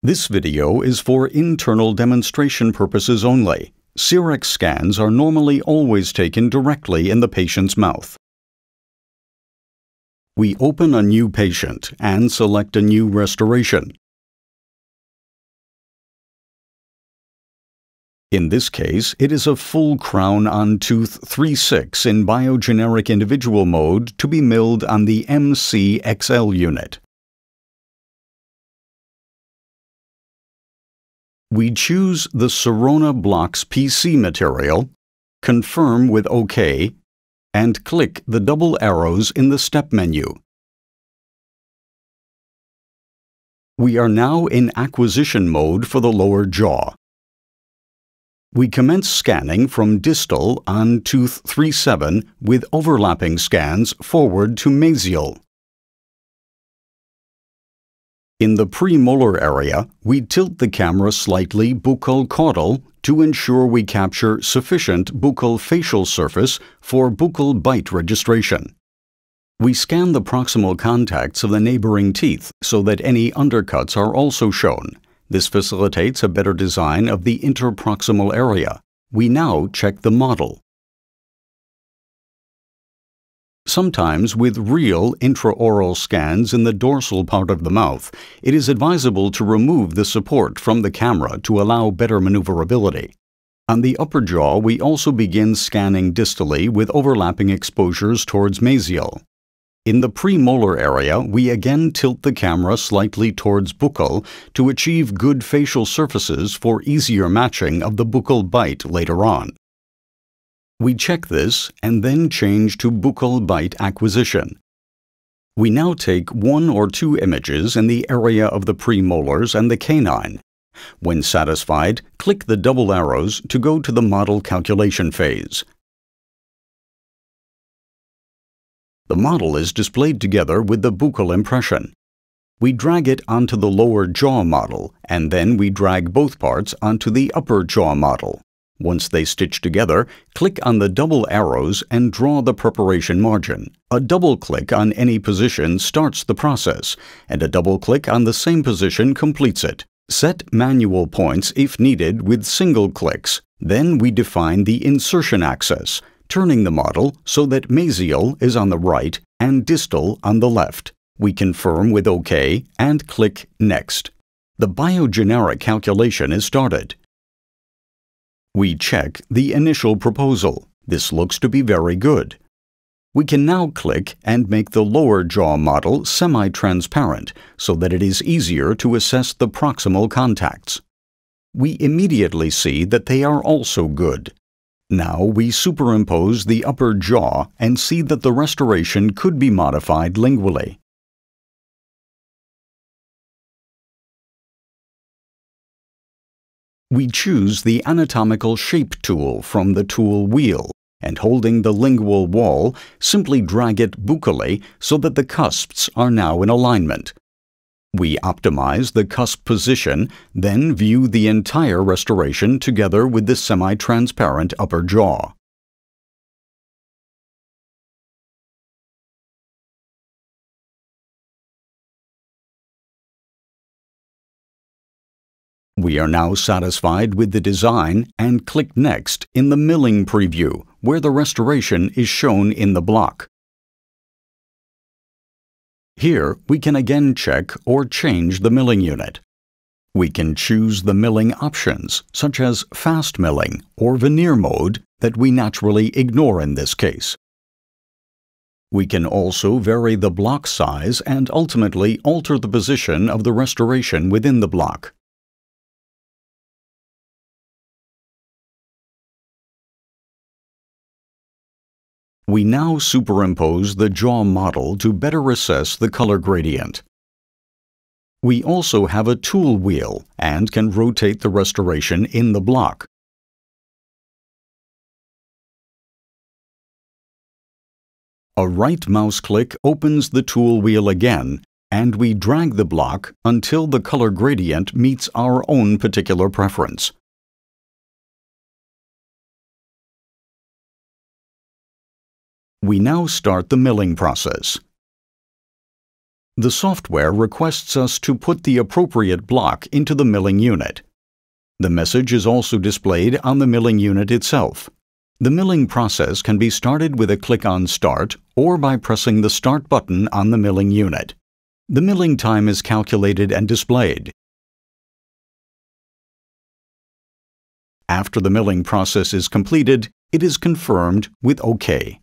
This video is for internal demonstration purposes only. Cerec scans are normally always taken directly in the patient's mouth. We open a new patient and select a new restoration. In this case, it is a full crown on tooth 3/6 in biogeneric individual mode to be milled on the MCXL unit. We choose the Sirona Blocks PC material, confirm with OK, and click the double arrows in the step menu. We are now in acquisition mode for the lower jaw. We commence scanning from distal on tooth 3/7 with overlapping scans forward to mesial. In the premolar area, we tilt the camera slightly buccal-caudal to ensure we capture sufficient buccal facial surface for buccal bite registration. We scan the proximal contacts of the neighboring teeth so that any undercuts are also shown. This facilitates a better design of the interproximal area. We now check the model. Sometimes with real intraoral scans in the dorsal part of the mouth, it is advisable to remove the support from the camera to allow better maneuverability. On the upper jaw, we also begin scanning distally with overlapping exposures towards mesial. In the premolar area, we again tilt the camera slightly towards buccal to achieve good facial surfaces for easier matching of the buccal bite later on. We check this and then change to buccal bite acquisition. We now take 1 or 2 images in the area of the premolars and the canine. When satisfied, click the double arrows to go to the model calculation phase. The model is displayed together with the buccal impression. We drag it onto the lower jaw model, and then we drag both parts onto the upper jaw model. Once they stitch together, click on the double arrows and draw the preparation margin. A double click on any position starts the process, and a double click on the same position completes it. Set manual points if needed with single clicks. Then we define the insertion axis, turning the model so that mesial is on the right and distal on the left. We confirm with OK and click Next. The biogeneric calculation is started. We check the initial proposal. This looks to be very good. We can now click and make the lower jaw model semi-transparent so that it is easier to assess the proximal contacts. We immediately see that they are also good. Now we superimpose the upper jaw and see that the restoration could be modified lingually. We choose the anatomical shape tool from the tool wheel, and holding the lingual wall, simply drag it buccally so that the cusps are now in alignment. We optimize the cusp position, then view the entire restoration together with the semi-transparent upper jaw. We are now satisfied with the design and click Next in the milling preview, where the restoration is shown in the block. Here, we can again check or change the milling unit. We can choose the milling options, such as fast milling or veneer mode, that we naturally ignore in this case. We can also vary the block size and ultimately alter the position of the restoration within the block. We now superimpose the jaw model to better assess the color gradient. We also have a tool wheel and can rotate the restoration in the block. A right mouse click opens the tool wheel again, and we drag the block until the color gradient meets our own particular preference. We now start the milling process. The software requests us to put the appropriate block into the milling unit. The message is also displayed on the milling unit itself. The milling process can be started with a click on Start or by pressing the Start button on the milling unit. The milling time is calculated and displayed. After the milling process is completed, it is confirmed with OK.